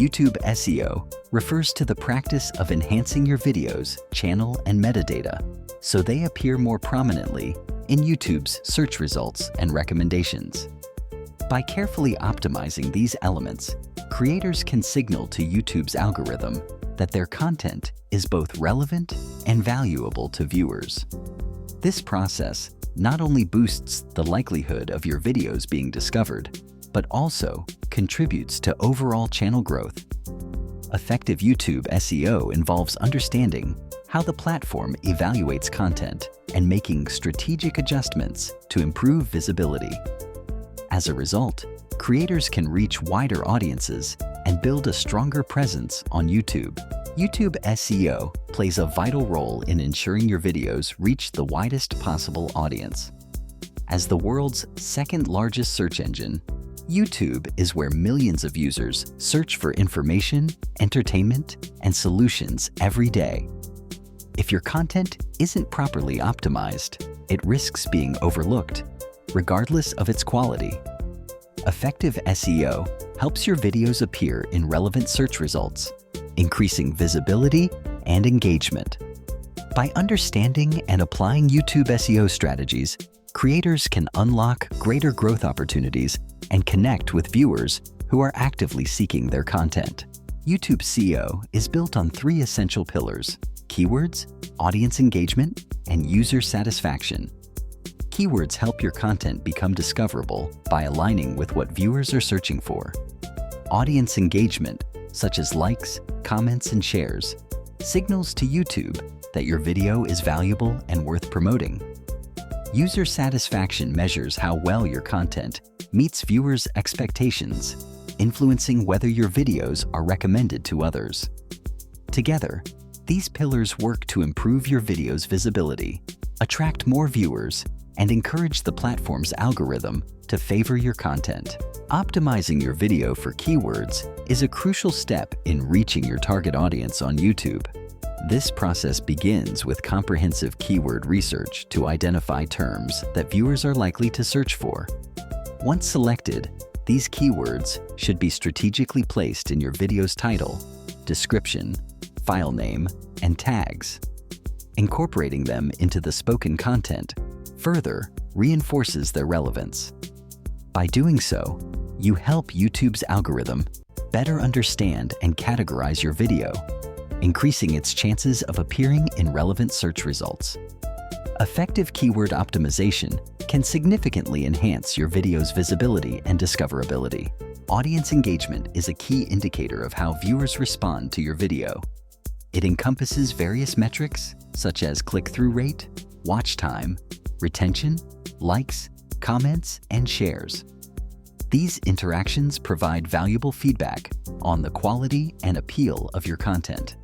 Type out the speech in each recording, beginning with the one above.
YouTube SEO refers to the practice of enhancing your videos, channel, and metadata so they appear more prominently in YouTube's search results and recommendations. By carefully optimizing these elements, creators can signal to YouTube's algorithm that their content is both relevant and valuable to viewers. This process not only boosts the likelihood of your videos being discovered, but also contributes to overall channel growth. Effective YouTube SEO involves understanding how the platform evaluates content and making strategic adjustments to improve visibility. As a result, creators can reach wider audiences and build a stronger presence on YouTube. YouTube SEO plays a vital role in ensuring your videos reach the widest possible audience. As the world's second largest search engine, YouTube is where millions of users search for information, entertainment, and solutions every day. If your content isn't properly optimized, it risks being overlooked, regardless of its quality. Effective SEO helps your videos appear in relevant search results, increasing visibility and engagement. By understanding and applying YouTube SEO strategies, creators can unlock greater growth opportunities and connect with viewers who are actively seeking their content. YouTube SEO is built on three essential pillars: keywords, audience engagement, and user satisfaction. Keywords help your content become discoverable by aligning with what viewers are searching for. Audience engagement, such as likes, comments, and shares, signals to YouTube that your video is valuable and worth promoting. User satisfaction measures how well your content meets viewers' expectations, influencing whether your videos are recommended to others. Together, these pillars work to improve your video's visibility, attract more viewers, and encourage the platform's algorithm to favor your content. Optimizing your video for keywords is a crucial step in reaching your target audience on YouTube. This process begins with comprehensive keyword research to identify terms that viewers are likely to search for. Once selected, these keywords should be strategically placed in your video's title, description, file name, and tags. Incorporating them into the spoken content further reinforces their relevance. By doing so, you help YouTube's algorithm better understand and categorize your video, increasing its chances of appearing in relevant search results. Effective keyword optimization can significantly enhance your video's visibility and discoverability. Audience engagement is a key indicator of how viewers respond to your video. It encompasses various metrics such as click-through rate, watch time, retention, likes, comments, and shares. These interactions provide valuable feedback on the quality and appeal of your content.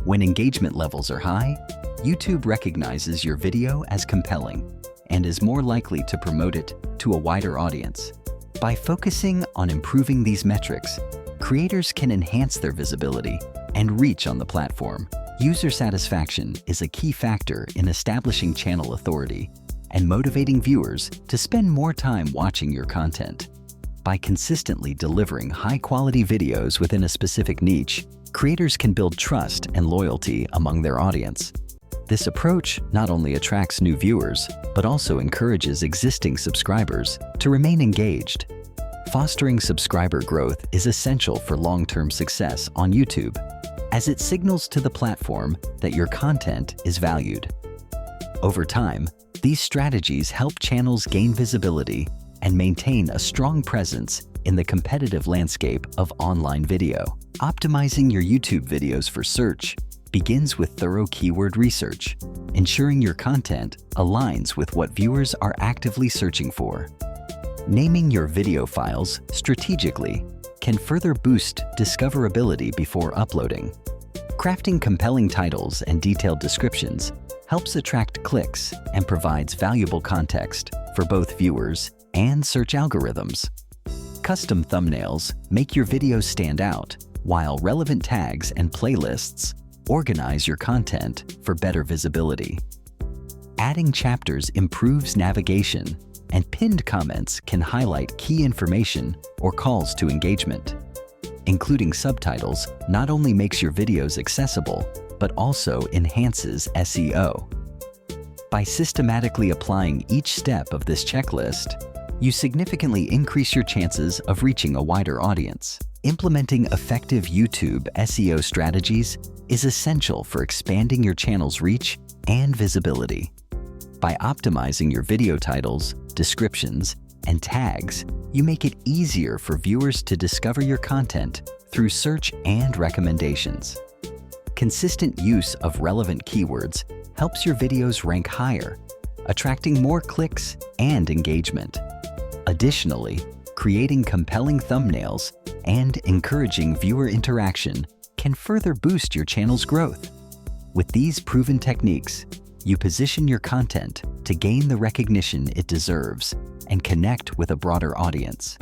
When engagement levels are high, YouTube recognizes your video as compelling and is more likely to promote it to a wider audience. By focusing on improving these metrics, creators can enhance their visibility and reach on the platform. User satisfaction is a key factor in establishing channel authority and motivating viewers to spend more time watching your content. By consistently delivering high-quality videos within a specific niche, creators can build trust and loyalty among their audience. This approach not only attracts new viewers, but also encourages existing subscribers to remain engaged. Fostering subscriber growth is essential for long-term success on YouTube, as it signals to the platform that your content is valued. Over time, these strategies help channels gain visibility and maintain a strong presence in the competitive landscape of online video. Optimizing your YouTube videos for search begins with thorough keyword research, ensuring your content aligns with what viewers are actively searching for. Naming your video files strategically can further boost discoverability before uploading. Crafting compelling titles and detailed descriptions helps attract clicks and provides valuable context for both viewers and search algorithms. Custom thumbnails make your videos stand out, while relevant tags and playlists organize your content for better visibility. Adding chapters improves navigation, and pinned comments can highlight key information or calls to engagement. including subtitles, not only makes your videos accessible, but also enhances SEO. By systematically applying each step of this checklist, you significantly increase your chances of reaching a wider audience. Implementing effective YouTube SEO strategies is essential for expanding your channel's reach and visibility. By optimizing your video titles, descriptions, and tags, you make it easier for viewers to discover your content through search and recommendations. Consistent use of relevant keywords helps your videos rank higher, attracting more clicks and engagement. Additionally, creating compelling thumbnails and encouraging viewer interaction can further boost your channel's growth. With these proven techniques, you position your content to gain the recognition it deserves and connect with a broader audience.